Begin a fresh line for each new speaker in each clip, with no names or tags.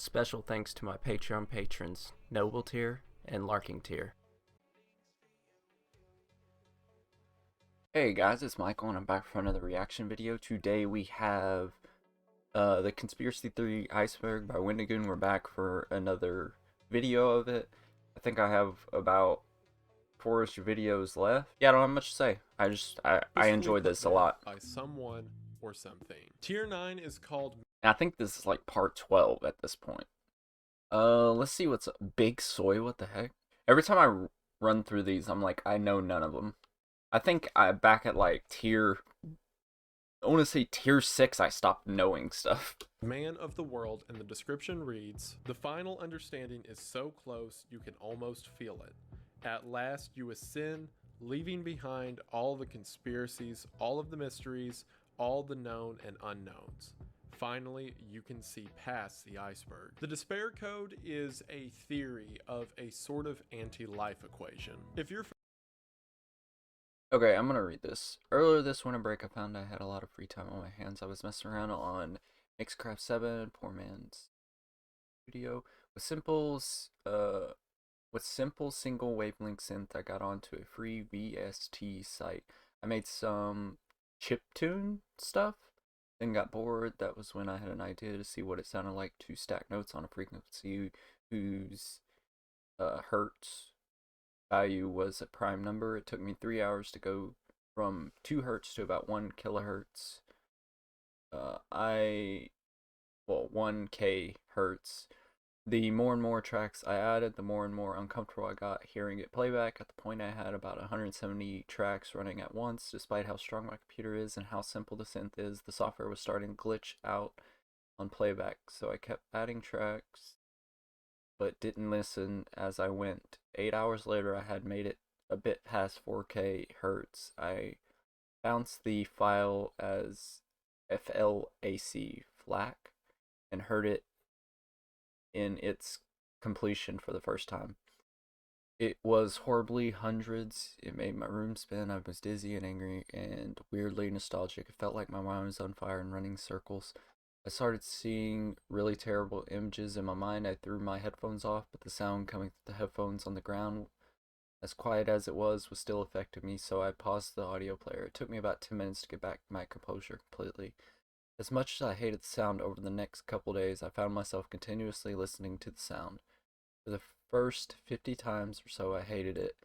Special thanks to my Patreon patrons, Noble Tier and Larking Tier. Hey guys, it's Michael and I'm back for another reaction video. Today we have the Conspiracy Theory Iceberg by Wendigoon. We're back for another video of it. I think I have about 4-ish videos left. Yeah, I don't have much to say. I enjoyed this a lot.
By someone or something. Tier 9 is called...
And I think this is like part 12 at this point. Let's see what's Big Soy. What the heck? Every time I run through these, I'm like, I know none of them. I think back at like I want to say tier 6, I stopped knowing stuff.
Man of the world, and the description reads, "The final understanding is so close you can almost feel it. At last you ascend, leaving behind all the conspiracies, all of the mysteries, all the known and unknowns. Finally, you can see past the iceberg." The despair code is a theory of a sort of anti-life equation. If you're...
Okay, I'm gonna read this. Earlier this winter break, I found I had a lot of free time on my hands. I was messing around on Mixcraft 7, Poor Man's Studio, with simple single wavelength synth. I got onto a free VST site. I made some chiptune stuff, then got bored. That was when I had an idea to see what it sounded like to stack notes on a frequency whose hertz value was a prime number. It took me 3 hours to go from 2 hertz to about 1 kilohertz. 1k hertz. The more and more tracks I added, the more and more uncomfortable I got hearing it playback. At the point I had about 170 tracks running at once. Despite how strong my computer is and how simple the synth is, the software was starting to glitch out on playback, so I kept adding tracks but didn't listen as I went. 8 hours later, I had made it a bit past 4k hertz. I bounced the file as FLAC FLAC and heard it in its completion for the first time. It was horribly hundreds. It made my room spin. I was dizzy and angry and weirdly nostalgic. It felt like my mind was on fire and running circles. I started seeing really terrible images in my mind. I threw my headphones off, but the sound coming through the headphones on the ground, as quiet as it was still affecting me, so I paused the audio player. It took me about 10 minutes to get back my composure completely. As much as I hated the sound, over the next couple days, I found myself continuously listening to the sound. For the first 50 times or so, I hated it,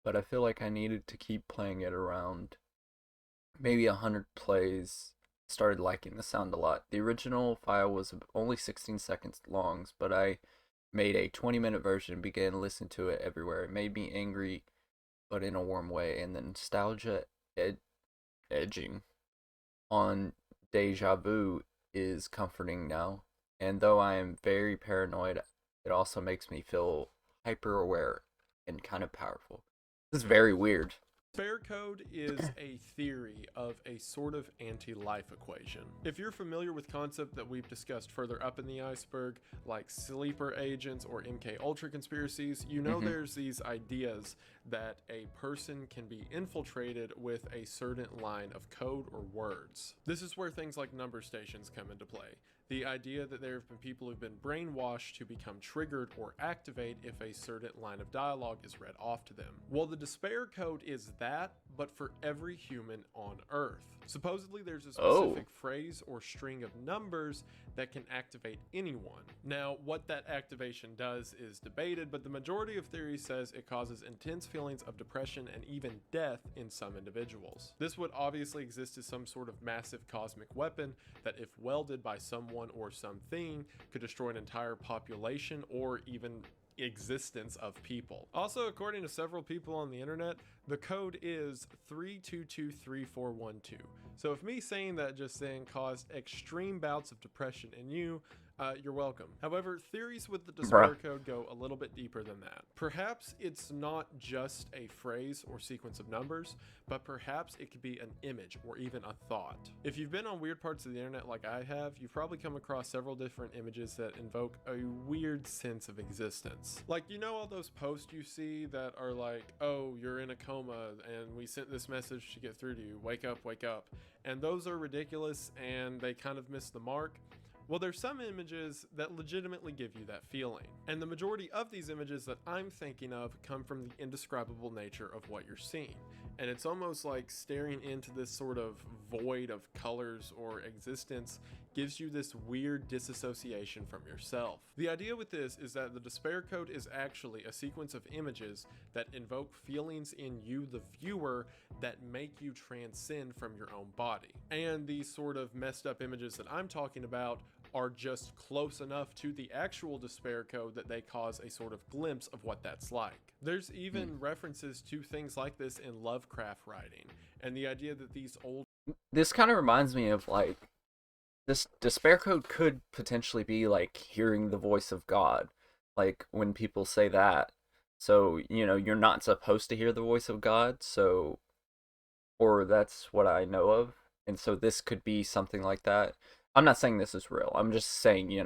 but I feel like I needed to keep playing it around maybe 100 plays. Started liking the sound a lot. The original file was only 16 seconds long, but I made a 20-minute version and began listening to it everywhere. It made me angry, but in a warm way, and the nostalgia edging on Deja Vu is comforting now. And though I am very paranoid, it also makes me feel hyper aware and kind of powerful. This is very weird.
Despair code is a theory of a sort of anti-life equation. If you're familiar with concepts that we've discussed further up in the iceberg, like sleeper agents or MK Ultra conspiracies, you know there's these ideas that a person can be infiltrated with a certain line of code or words. This is where things like number stations come into play. The idea that there have been people who've been brainwashed to become triggered or activate if a certain line of dialogue is read off to them. Well, the despair code is that, but for every human on Earth. Supposedly there's a specific phrase or string of numbers that can activate anyone. Now, what that activation does is debated, but the majority of theories says it causes intense feelings of depression and even death in some individuals. This would obviously exist as some sort of massive cosmic weapon that, if wielded by someone or something, could destroy an entire population or even existence of people. Also, according to several people on the internet, the code is 3223412. So if me saying that just then caused extreme bouts of depression in you, you're welcome. However, theories with the despair code go a little bit deeper than that. Perhaps it's not just a phrase or sequence of numbers, but perhaps it could be an image or even a thought. If you've been on weird parts of the internet like I have, you've probably come across several different images that invoke a weird sense of existence. Like, you know all those posts you see that are like, oh, you're in a coma and we sent this message to get through to you, wake up, wake up. And those are ridiculous and they kind of miss the mark. Well, there's some images that legitimately give you that feeling. And the majority of these images that I'm thinking of come from the indescribable nature of what you're seeing. And it's almost like staring into this sort of void of colors or existence gives you this weird disassociation from yourself. The idea with this is that the despair code is actually a sequence of images that invoke feelings in you, the viewer, that make you transcend from your own body. And these sort of messed up images that I'm talking about are just close enough to the actual despair code that they cause a sort of glimpse of what that's like. There's even references to things like this in Lovecraft writing, and the idea that these old...
This kind of reminds me of like this despair code could potentially be like hearing the voice of God, like when people say that. So, you're not supposed to hear the voice of God, so, or that's what I know of. And so this could be something like that. I'm not saying this is real. I'm just saying,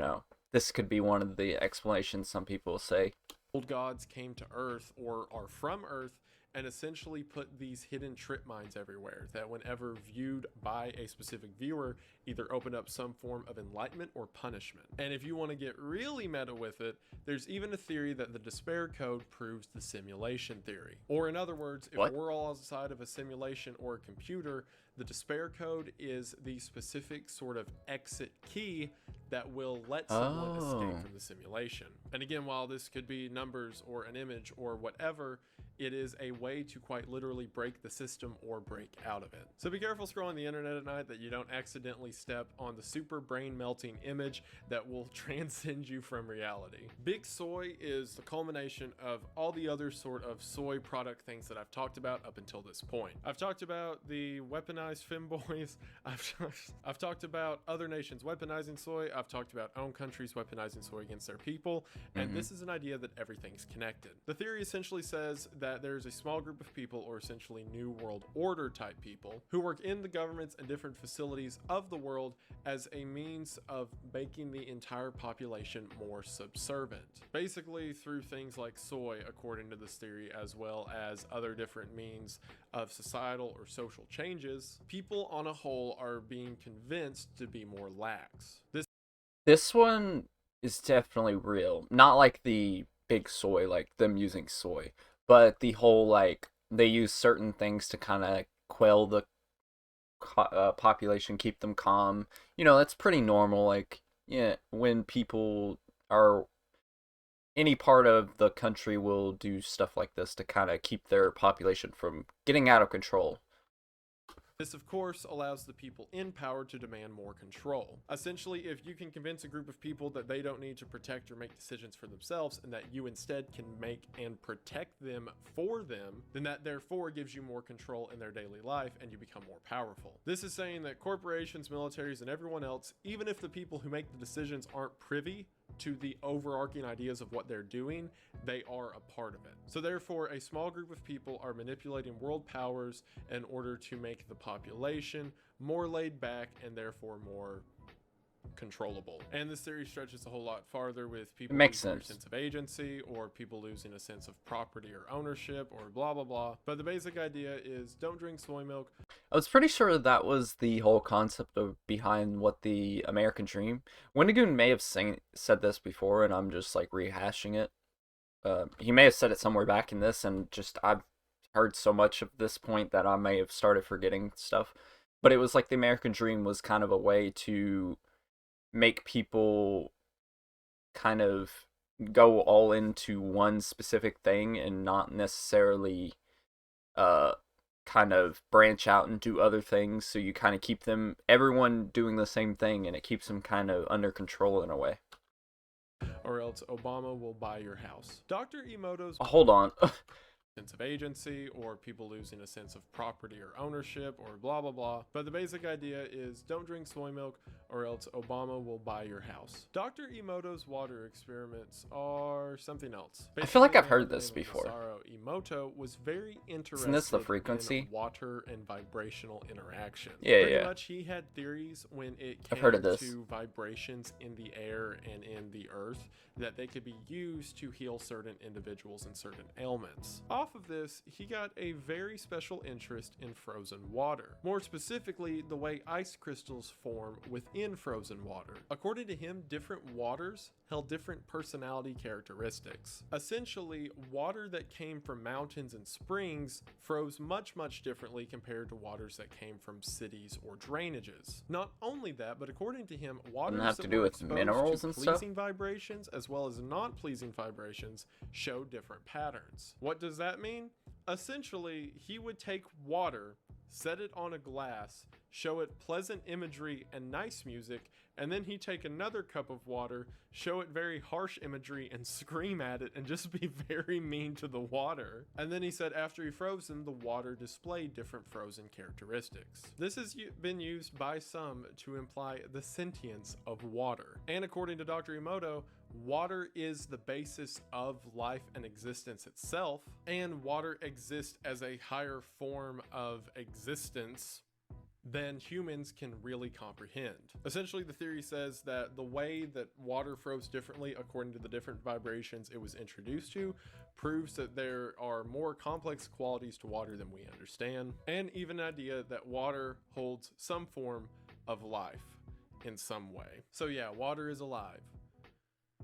this could be one of the explanations some people say.
Old gods came to Earth or are from Earth and essentially put these hidden trip mines everywhere that whenever viewed by a specific viewer either open up some form of enlightenment or punishment. And if you want to get really meta with it, there's even a theory that the despair code proves the simulation theory. Or in other words, if
What?
we're all outside of a simulation or a computer, the despair code is the specific sort of exit key that will let someone escape from the simulation. And again, while this could be numbers or an image or whatever, it is a way to quite literally break the system or break out of it. So be careful scrolling the internet at night that you don't accidentally step on the super brain melting image that will transcend you from reality. Big Soy is the culmination of all the other sort of soy product things that I've talked about up until this point. I've talked about the weaponized femboys. I've talked about other nations weaponizing soy. I've talked about own countries weaponizing soy against their people. And this is an idea that everything's connected. The theory essentially says that there's a small group of people, or essentially New World Order type people, who work in the governments and different facilities of the world as a means of making the entire population more subservient. Basically through things like soy, according to this theory, as well as other different means of societal or social changes, people on a whole are being convinced to be more lax.
This one is definitely real. Not like the big soy, like them using soy, but the whole like they use certain things to kind of quell the population, keep them calm. That's pretty normal. Like, yeah, when people are any part of the country will do stuff like this to kind of keep their population from getting out of control.
This, of course, allows the people in power to demand more control. Essentially, if you can convince a group of people that they don't need to protect or make decisions for themselves, and that you instead can make and protect them for them, then that therefore gives you more control in their daily life and you become more powerful. This is saying that corporations, militaries, and everyone else, even if the people who make the decisions aren't privy to the overarching ideas of what they're doing, they are a part of it. So therefore, a small group of people are manipulating world powers in order to make the population more laid back and therefore more controllable. And this theory stretches a whole lot farther, with people losing their sense of agency, or people losing a sense of property or ownership, or blah blah blah. But the basic idea is don't drink soy milk.
I was pretty sure that was the whole concept of behind what the American Dream. Wendigoon may have said this before, and I'm just like rehashing it. He may have said it somewhere back in this, and just I've heard so much of this point that I may have started forgetting stuff. But it was like the American Dream was kind of a way to make people kind of go all into one specific thing and not necessarily kind of branch out and do other things. So you kind of keep everyone doing the same thing, and it keeps them kind of under control in a way.
Or else Obama will buy your house. Dr. Emoto's
Hold on.
sense of agency, or people losing a sense of property or ownership, or blah blah blah. But the basic idea is don't drink soy milk or else Obama will buy your house. Dr. Emoto's water experiments are something else.
I feel like I've heard this before.
Emoto was very interested
Isn't this the frequency?
in water and vibrational interaction.
Yeah,
Pretty much he had theories when it came to vibrations in the air and in the earth that they could be used to heal certain individuals and certain ailments. off of this, he got a very special interest in frozen water. More specifically, the way ice crystals form within frozen water. According to him, different waters held different personality characteristics. Essentially, water that came from mountains and springs froze much differently compared to waters that came from cities or drainages. Not only that, but according to him, waters
have
that
to do
were
with
exposed
minerals
to
and stuff?
pleasing vibrations as well as non-pleasing vibrations show different patterns. What does that mean? Essentially, he would take water, set it on a glass, show it pleasant imagery and nice music, and then he'd take another cup of water, show it very harsh imagery and scream at it and just be very mean to the water. And then he said after he froze them, the water displayed different frozen characteristics. This has been used by some to imply the sentience of water. And according to Dr. Emoto, water is the basis of life and existence itself, and water exists as a higher form of existence than humans can really comprehend. Essentially, the theory says that the way that water froze differently according to the different vibrations it was introduced to proves that there are more complex qualities to water than we understand, and even an idea that water holds some form of life in some way. So yeah, water is alive.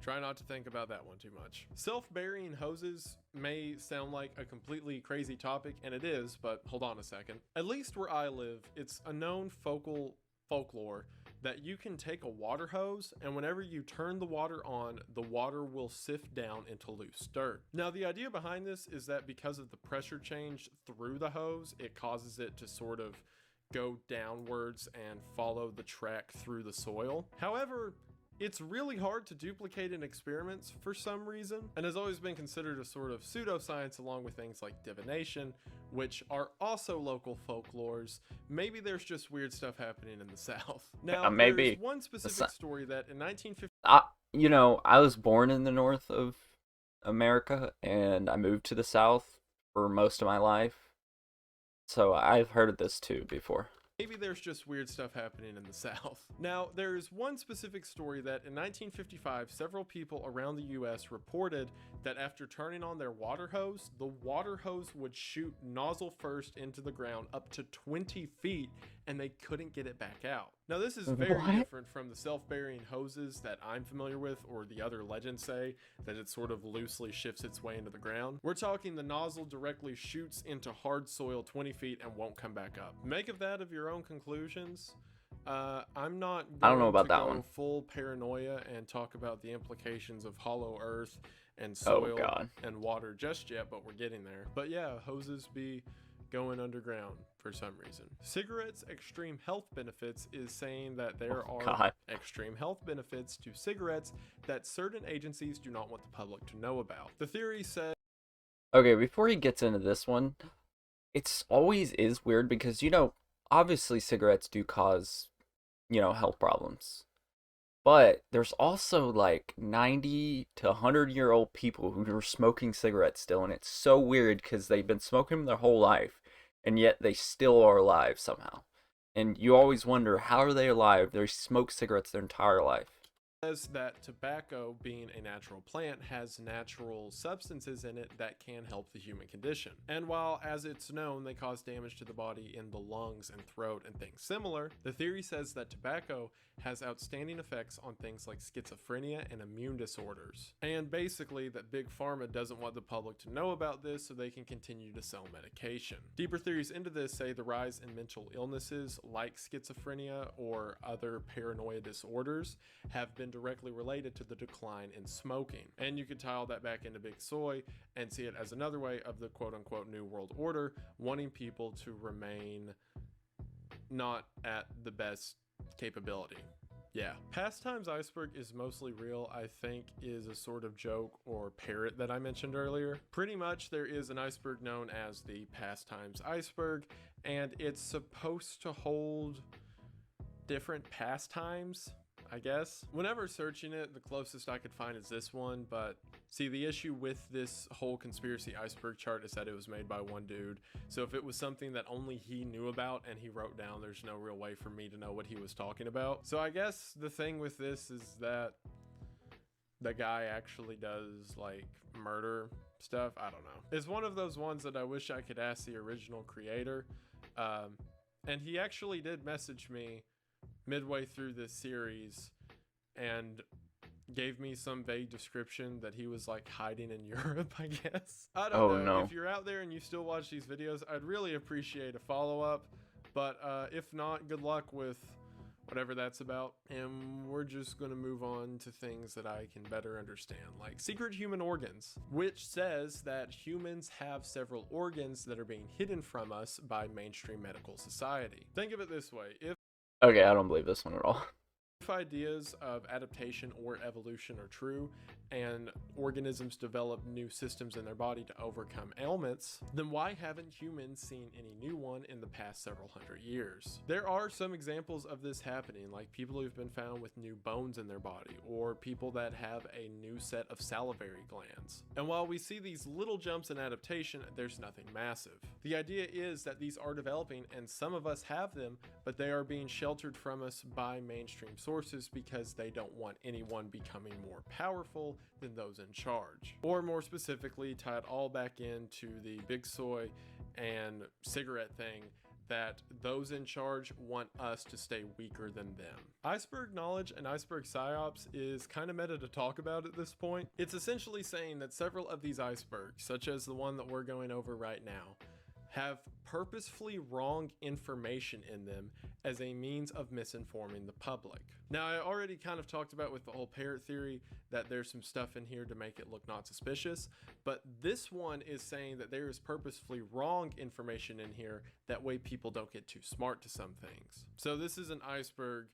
Try not to think about that one too much. Self-burying hoses may sound like a completely crazy topic, and it is, but hold on a second. At least where I live, it's a known folklore that you can take a water hose, and whenever you turn the water on, the water will sift down into loose dirt. Now, the idea behind this is that because of the pressure change through the hose, it causes it to sort of go downwards and follow the track through the soil. However, it's really hard to duplicate in experiments for some reason, and has always been considered a sort of pseudoscience along with things like divination, which are also local folklores. Maybe there's just weird stuff happening in the South. Now,
Maybe.
there's one specific story that in 1950...
I was born in the north of America, and I moved to the south for most of my life. So I've heard of this too before.
Maybe there's just weird stuff happening in the South. Now, there's one specific story that in 1955, several people around the US reported that after turning on their water hose, the water hose would shoot nozzle first into the ground up to 20 feet, and they couldn't get it back out. Now, this is very different from the self-burying hoses that I'm familiar with, or the other legends say that it sort of loosely shifts its way into the ground. We're talking the nozzle directly shoots into hard soil 20 feet and won't come back up. Make of that of your own conclusions. I'm not going
I don't know about
to
that
go
one.
full paranoia and talk about the implications of hollow earth and soil and water just yet, but we're getting there. But yeah, hoses be going underground for some reason. Cigarettes extreme health benefits is saying that there are extreme health benefits to cigarettes that certain agencies do not want the public to know about. The theory says...
Okay, before he gets into this one, it's always is weird because, obviously cigarettes do cause, health problems. But there's also like 90 to 100-year-old people who are smoking cigarettes still, and it's so weird because they've been smoking them their whole life, and yet they still are alive somehow. And you always wonder, how are they alive? They smoke cigarettes their entire life.
Says that tobacco, being a natural plant, has natural substances in it that can help the human condition. And while, as it's known, they cause damage to the body in the lungs and throat and things similar, the theory says that tobacco has outstanding effects on things like schizophrenia and immune disorders. And basically that Big Pharma doesn't want the public to know about this so they can continue to sell medication. Deeper theories into this say the rise in mental illnesses like schizophrenia or other paranoia disorders have been directly related to the decline in smoking. And you could tie all that back into Big Soy and see it as another way of the quote-unquote New World Order wanting people to remain not at the best capability. Yeah. Pastimes Iceberg is mostly real, I think, is a sort of joke or parrot that I mentioned earlier. Pretty much there is an iceberg known as the Pastimes Iceberg, and it's supposed to hold different pastimes, I guess. Whenever searching it, the closest I could find is this one, but see, the issue with this whole conspiracy iceberg chart is that it was made by one dude. So if it was something that only he knew about and he wrote down, there's no real way for me to know what he was talking about. So I guess the thing with this is that the guy actually does like murder stuff. I don't know. It's one of those ones that I wish I could ask the original creator. And he actually did message me midway through this series and gave me some vague description that he was like hiding in Europe, I guess. I don't
Oh
know.
no.
If you're out there and you still watch these videos, I'd really appreciate a follow-up. But if not, good luck with whatever that's about. And we're just going to move on to things that I can better understand, like secret human organs, which says that humans have several organs that are being hidden from us by mainstream medical society. Think of it this way.
Okay, I don't believe this one at all.
If ideas of adaptation or evolution are true, and organisms develop new systems in their body to overcome ailments, then why haven't humans seen any new one in the past several hundred years? There are some examples of this happening, like people who've been found with new bones in their body, or people that have a new set of salivary glands. And while we see these little jumps in adaptation, there's nothing massive. The idea is that these are developing, and some of us have them, but they are being sheltered from us by mainstream sources because they don't want anyone becoming more powerful than those in charge. Or more specifically, tie it all back into the big soy and cigarette thing, that those in charge want us to stay weaker than them. Iceberg knowledge and iceberg psyops is kind of meta to talk about at this point. It's essentially saying that several of these icebergs, such as the one that we're going over right now, have purposefully wrong information in them as a means of misinforming the public. Now, I already kind of talked about with the whole parrot theory that there's some stuff in here to make it look not suspicious, but this one is saying that there is purposefully wrong information in here, that way people don't get too smart to some things. So this is an iceberg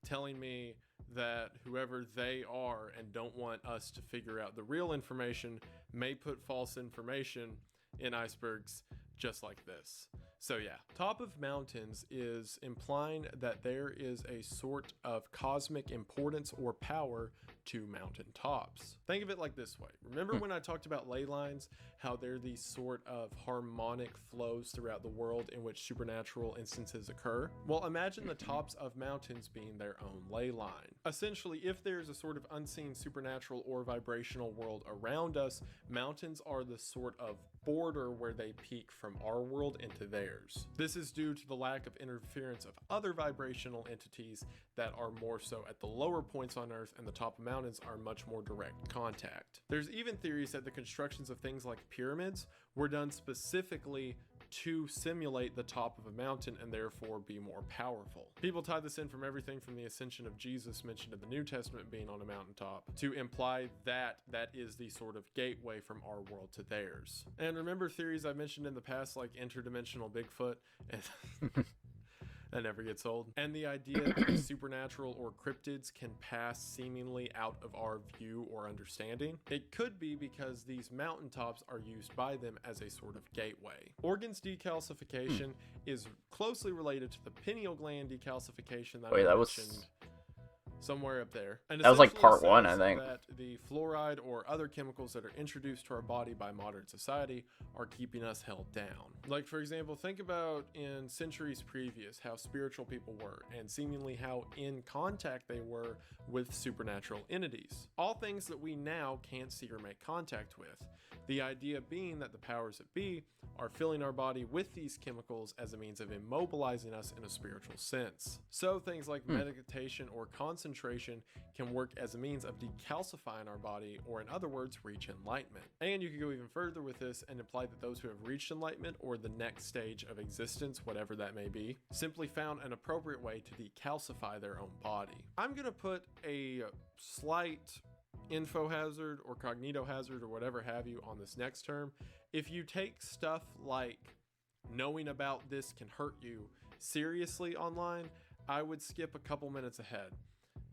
telling me that whoever they are and don't want us to figure out the real information may put false information in icebergs just like this. So yeah, top of mountains is implying that there is a sort of cosmic importance or power to mountain tops. Think of it like this way. Remember when I talked about ley lines, how they're these sort of harmonic flows throughout the world in which supernatural instances occur? Well, imagine the tops of mountains being their own ley line. Essentially, if there's a sort of unseen supernatural or vibrational world around us, mountains are the sort of border where they peak from our world into theirs. This is due to the lack of interference of other vibrational entities that are more so at the lower points on Earth, and the top of mountains are much more direct contact. There's even theories that the constructions of things like pyramids were done specifically to simulate the top of a mountain and therefore be more powerful. People tie this in from everything from the ascension of Jesus mentioned in the New Testament being on a mountaintop to imply that that is the sort of gateway from our world to theirs. And remember theories I mentioned in the past like interdimensional Bigfoot and that never gets old. And the idea that supernatural or cryptids can pass seemingly out of our view or understanding. It could be because these mountaintops are used by them as a sort of gateway. Organs decalcification is closely related to the pineal gland decalcification that
Wait,
I
that
mentioned
was
somewhere up there. And
that was like
essentially
part one, I
says
think.
that the fluoride or other chemicals that are introduced to our body by modern society are keeping us held down. Like, for example, think about in centuries previous how spiritual people were and seemingly how in contact they were with supernatural entities. All things that we now can't see or make contact with. The idea being that the powers that be are filling our body with these chemicals as a means of immobilizing us in a spiritual sense. So things like meditation or concentration can work as a means of decalcifying our body, or in other words, reach enlightenment. And you could go even further with this and imply that those who have reached enlightenment or the next stage of existence, whatever that may be, simply found an appropriate way to decalcify their own body. I'm going to put a slight info hazard or cognito hazard or whatever have you on this next term. If you take stuff like knowing about this can hurt you seriously online, I would skip a couple minutes ahead.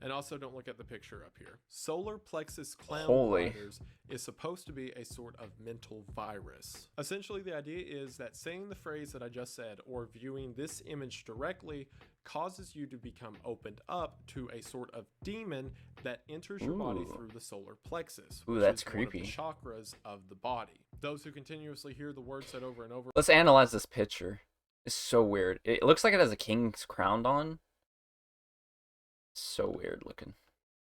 And also don't look at the picture up here. Solar plexus clown
Holy.
gliders is supposed to be a sort of mental virus. Essentially, the idea is that saying the phrase that I just said or viewing this image directly causes you to become opened up to a sort of demon that enters your body through the solar plexus, which
that's
is one of the
creepy.
chakras of the body. Those who continuously hear the word said over and over
Let's analyze this picture. It's so weird. It looks like it has a king's crown on. So weird looking.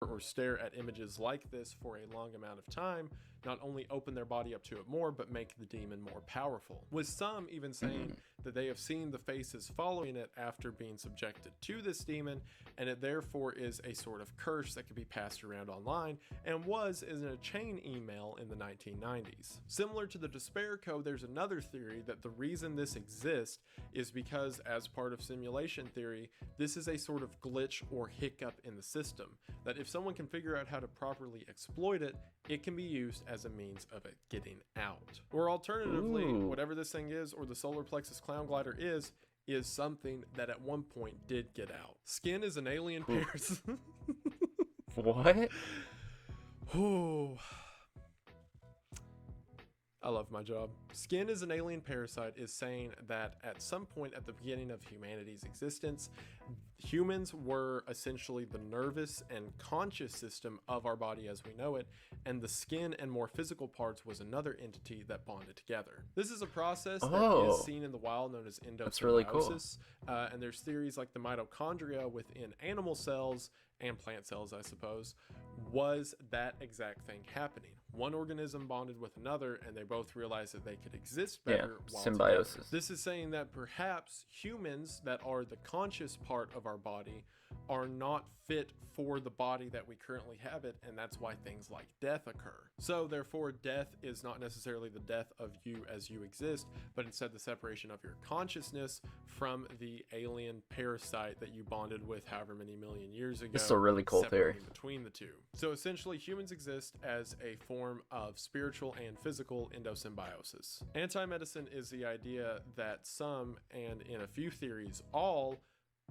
or stare at images like this for a long amount of time not only open their body up to it more, but make the demon more powerful. With some even saying that they have seen the faces following it after being subjected to this demon, and it therefore is a sort of curse that could be passed around online, and was in a chain email in the 1990s. Similar to the Despair Code, there's another theory that the reason this exists is because, as part of simulation theory, this is a sort of glitch or hiccup in the system, that if someone can figure out how to properly exploit it, it can be used as a means of it getting out. Or alternatively, whatever this thing is, or the solar plexus clown glider is something that at one point did get out. Skin is an alien parasite.
What?
Ooh. I love my job. Skin is an alien parasite is saying that at some point at the beginning of humanity's existence, humans were essentially the nervous and conscious system of our body as we know it, and the skin and more physical parts was another entity that bonded together. This is a process that is seen in the wild known as endosymbiosis.
That's really cool.
And there's theories like the mitochondria within animal cells and plant cells, I suppose, was that exact thing happening. One organism bonded with another, and they both realized that they could exist better while
symbiosis.
together. This is saying that perhaps humans that are the conscious part of our body are not fit for the body that we currently have it, and that's why things like death occur. So therefore, death is not necessarily the death of you as you exist, but instead the separation of your consciousness from the alien parasite that you bonded with however many million years ago.
This is a really cool theory.
Between the two. So essentially, humans exist as a form of spiritual and physical endosymbiosis. Anti-medicine is the idea that some, and in a few theories, all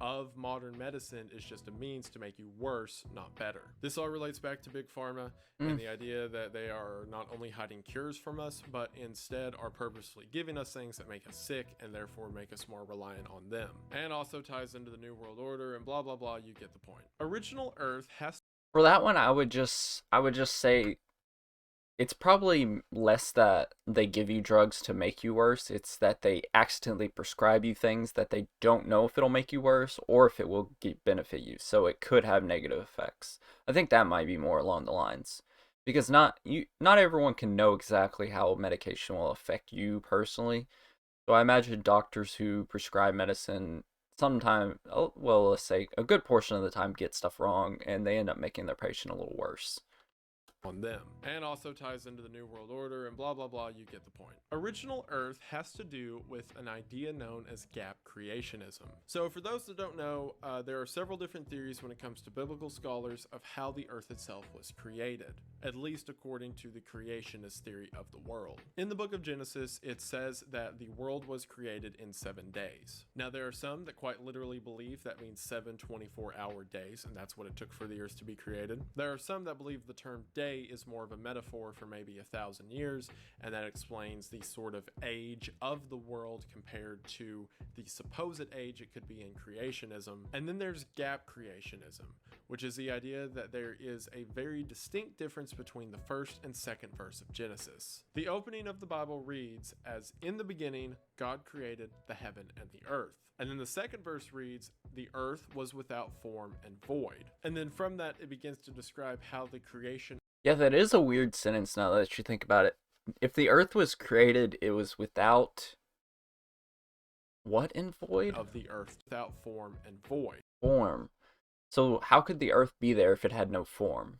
of modern medicine is just a means to make you worse, not better. This all relates back to Big Pharma and the idea that they are not only hiding cures from us, but instead are purposely giving us things that make us sick and therefore make us more reliant on them. And also ties into the New World Order and blah blah blah, you get the point. Original Earth has
For that one, I would just say it's probably less that they give you drugs to make you worse. It's that they accidentally prescribe you things that they don't know if it'll make you worse or if it will benefit you. So it could have negative effects. I think that might be more along the lines, because not everyone can know exactly how medication will affect you personally. So I imagine doctors who prescribe medicine sometimes, well, let's say a good portion of the time, get stuff wrong, and they end up making their patient a little worse.
On them, and also ties into the New World Order and blah blah blah, you get the point. Original Earth has to do with an idea known as gap creationism. So for those that don't know, there are several different theories when it comes to biblical scholars of how the Earth itself was created, at least according to the creationist theory of the world. In the book of Genesis, it says that the world was created in 7 days. Now there are some that quite literally believe that means 7 24-hour days, and that's what it took for the Earth to be created. There are some that believe the term day is more of a metaphor for maybe 1,000 years, and that explains the sort of age of the world compared to the supposed age it could be in creationism. And then there's gap creationism, which is the idea that there is a very distinct difference between the first and second verse of Genesis. The opening of the Bible reads as, "In the beginning, God created the heaven and the earth." And then the second verse reads, "The earth was without form and void." And then from that, it begins to describe how the creation.
Yeah, that is a weird sentence now that you think about it. If the earth was created, it was without what and void?
Of the earth, without form and void.
Form. So how could the earth be there if it had no form?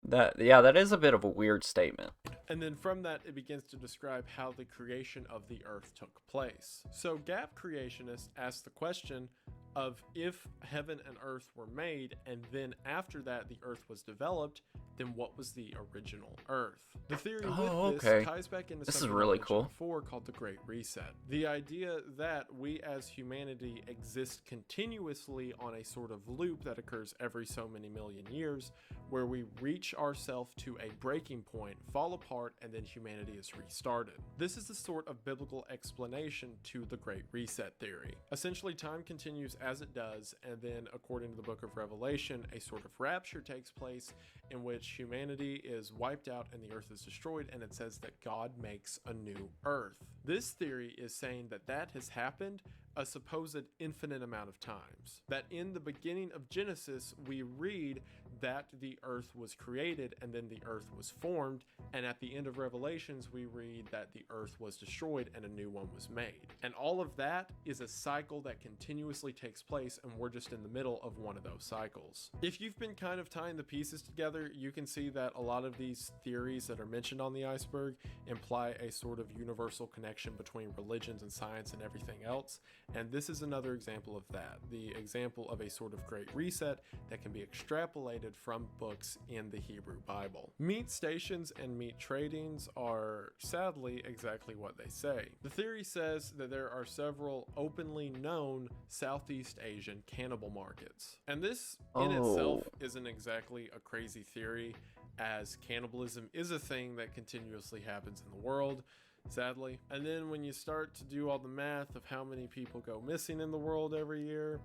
That is a bit of a weird statement.
And then from that, it begins to describe how the creation of the earth took place. So gap creationists ask the question of, if heaven and earth were made and then after that the earth was developed, then what was the original earth? The theory with this ties back into
this
something
is really
I mentioned
cool
before called the Great Reset. The idea that we as humanity exist continuously on a sort of loop that occurs every so many million years, where we reach ourselves to a breaking point, fall apart, and then humanity is restarted. This is the sort of biblical explanation to the Great Reset theory. Essentially, time continues as it does, and then according to the book of Revelation, a sort of rapture takes place in which humanity is wiped out and the earth is destroyed, and it says that God makes a new earth. This theory is saying that that has happened a supposed infinite amount of times. That in the beginning of Genesis, we read that the earth was created and then the earth was formed, and at the end of Revelations, we read that the earth was destroyed and a new one was made. And all of that is a cycle that continuously takes place, and we're just in the middle of one of those cycles. If you've been kind of tying the pieces together, you can see that a lot of these theories that are mentioned on the iceberg imply a sort of universal connection between religions and science and everything else, and this is another example of that, the example of a sort of great reset that can be extrapolated from books in the Hebrew Bible. Meat stations and meat tradings are sadly exactly what they say. The theory says that there are several openly known Southeast Asian cannibal markets, and this in itself isn't exactly a crazy theory, as cannibalism is a thing that continuously happens in the world, sadly. And then when you start to do all the math of how many people go missing in the world every year,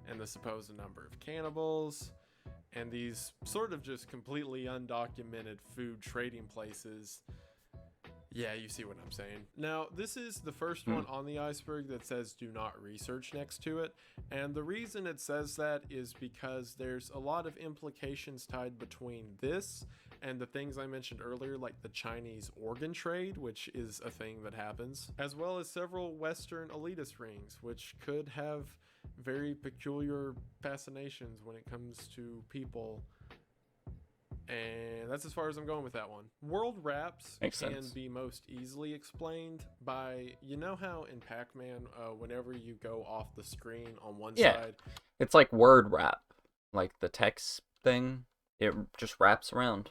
and the supposed number of cannibals, and these sort of just completely undocumented food trading places, yeah, you see what I'm saying. Now, this is the first one on the iceberg that says do not research next to it. And the reason it says that is because there's a lot of implications tied between this and the things I mentioned earlier, like the Chinese organ trade, which is a thing that happens, as well as several Western elitist rings, which could have very peculiar fascinations when it comes to people. And that's as far as I'm going with that one. World wraps can be most easily explained by, you know how in Pac-Man, whenever you go off the screen on one side,
it's like word wrap, like the text thing, it just wraps around.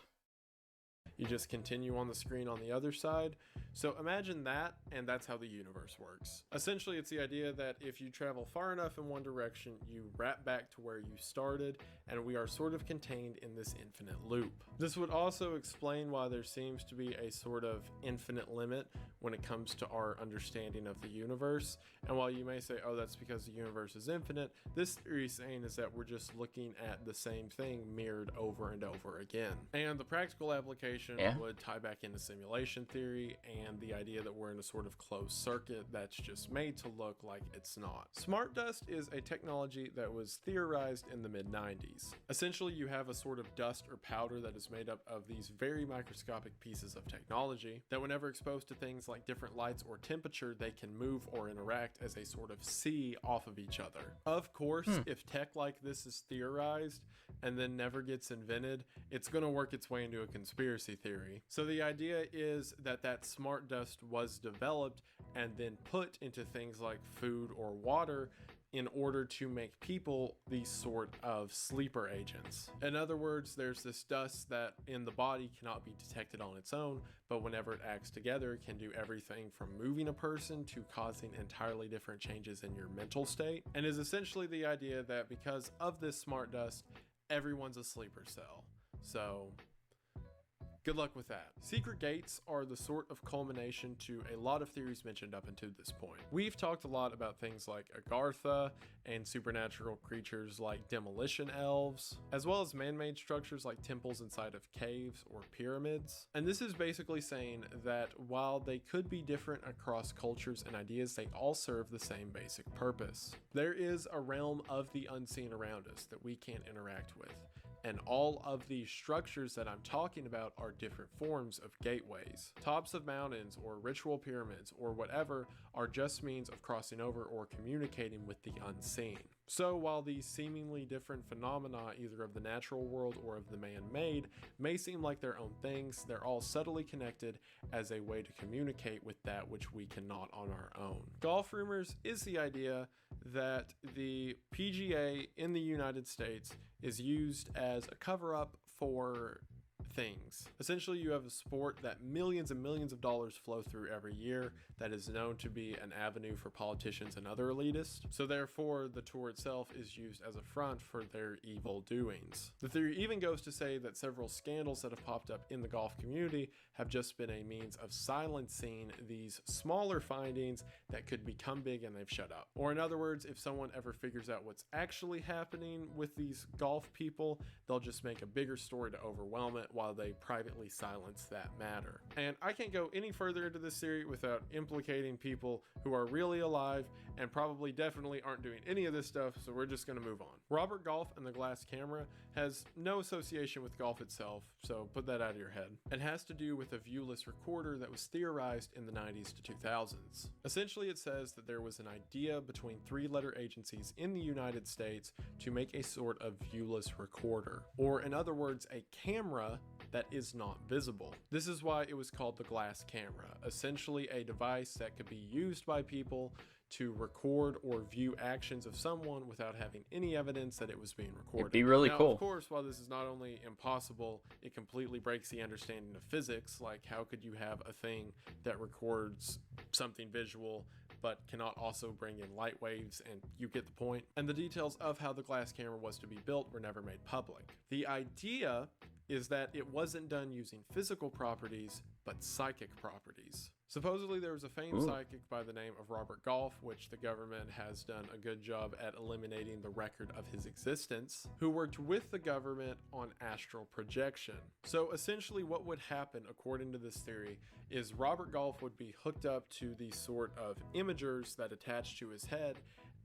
You just continue on the screen on the other side. So imagine that, and that's how the universe works. Essentially, it's the idea that if you travel far enough in one direction, you wrap back to where you started, and we are sort of contained in this infinite loop. This would also explain why there seems to be a sort of infinite limit when it comes to our understanding of the universe. And while you may say, oh, that's because the universe is infinite, this theory is saying is that we're just looking at the same thing mirrored over and over again. And the practical application would tie back into simulation theory and the idea that we're in a sort of closed circuit that's just made to look like it's not. Smart dust is a technology that was theorized in the mid-90s. Essentially, you have a sort of dust or powder that is made up of these very microscopic pieces of technology that whenever exposed to things like different lights or temperature, they can move or interact as a sort of sea off of each other. Of course, if tech like this is theorized and then never gets invented, it's going to work its way into a conspiracy theory. So the idea is that smart dust was developed and then put into things like food or water in order to make people these sort of sleeper agents. In other words, there's this dust that in the body cannot be detected on its own, but whenever it acts together, it can do everything from moving a person to causing entirely different changes in your mental state, and is essentially the idea that because of this smart dust, everyone's a sleeper cell. So good luck with that. Secret gates are the sort of culmination to a lot of theories mentioned up until this point. We've talked a lot about things like Agartha and supernatural creatures like demolition elves, as well as man-made structures like temples inside of caves or pyramids. And this is basically saying that while they could be different across cultures and ideas, they all serve the same basic purpose. There is a realm of the unseen around us that we can't interact with. And all of these structures that I'm talking about are different forms of gateways. Tops of mountains or ritual pyramids or whatever are just means of crossing over or communicating with the unseen. So while these seemingly different phenomena, either of the natural world or of the man-made, may seem like their own things, they're all subtly connected as a way to communicate with that which we cannot on our own. Golf rumors is the idea that the PGA in the United States is used as a cover-up for things. Essentially, you have a sport that millions and millions of dollars flow through every year that is known to be an avenue for politicians and other elitists. So therefore, the tour itself is used as a front for their evil doings. The theory even goes to say that several scandals that have popped up in the golf community have just been a means of silencing these smaller findings that could become big and they've shut up. Or in other words, if someone ever figures out what's actually happening with these golf people, they'll just make a bigger story to overwhelm it while while they privately silence that matter. And I can't go any further into this theory without implicating people who are really alive and probably definitely aren't doing any of this stuff, so we're just going to move on. Robert Golf and the glass camera has no association with golf itself, so put that out of your head. It has to do with a viewless recorder that was theorized in the 90s to 2000s. Essentially, it says that there was an idea between three-letter agencies in the United States to make a sort of viewless recorder, or in other words, a camera that is not visible. This is why it was called the glass camera, essentially a device that could be used by people to record or view actions of someone without having any evidence that it was being recorded.
It'd be really
now,
cool.
Of course, while this is not only impossible, it completely breaks the understanding of physics. Like, how could you have a thing that records something visual but cannot also bring in light waves, and you get the point. And the details of how the glass camera was to be built were never made public. The idea is that it wasn't done using physical properties, but psychic properties. Supposedly there was a famed psychic by the name of Robert Golf, which the government has done a good job at eliminating the record of his existence, who worked with the government on astral projection. So essentially what would happen, according to this theory, is Robert Golf would be hooked up to these sort of imagers that attach to his head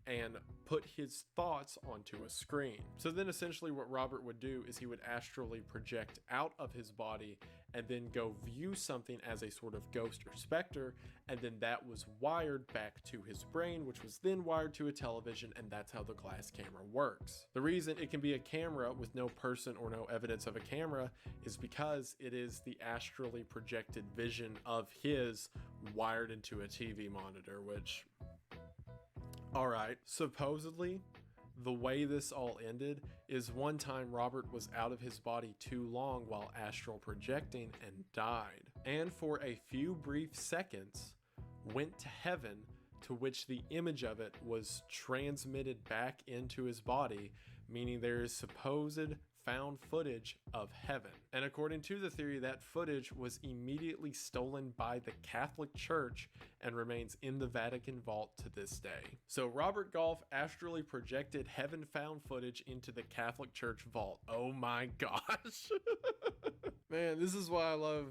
and put his thoughts onto a screen. So then essentially what Robert would do is he would astrally project out of his body and then go view something as a sort of ghost or specter, and then that was wired back to his brain, which was then wired to a television, and that's how the glass camera works. The reason it can be a camera with no person or no evidence of a camera is because it is the astrally projected vision of his wired into a TV monitor, which... Alright, supposedly, the way this all ended is one time Robert was out of his body too long while astral projecting and died, and for a few brief seconds went to heaven, to which the image of it was transmitted back into his body, meaning there is supposed found footage of heaven. And according to the theory, that footage was immediately stolen by the Catholic Church and remains in the Vatican vault to this day. So Robert Golf astrally projected heaven found footage into the Catholic Church vault. Oh my gosh. Man, this is why I love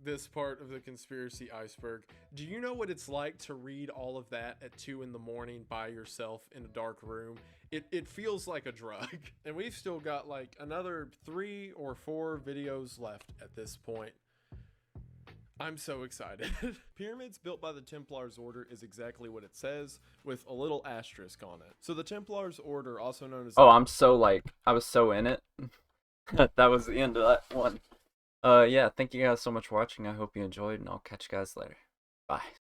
this part of the conspiracy iceberg. Do you know what it's like to read all of that at 2 in the morning by yourself in a dark room? It feels like a drug. And we've still got another 3 or 4 videos left at this point. I'm so excited. Pyramids built by the Templars Order is exactly what it says, with a little asterisk on it. So the Templars Order, also known as...
Oh, I was so in it. That was the end of that one. Yeah, thank you guys so much for watching. I hope you enjoyed, and I'll catch you guys later. Bye.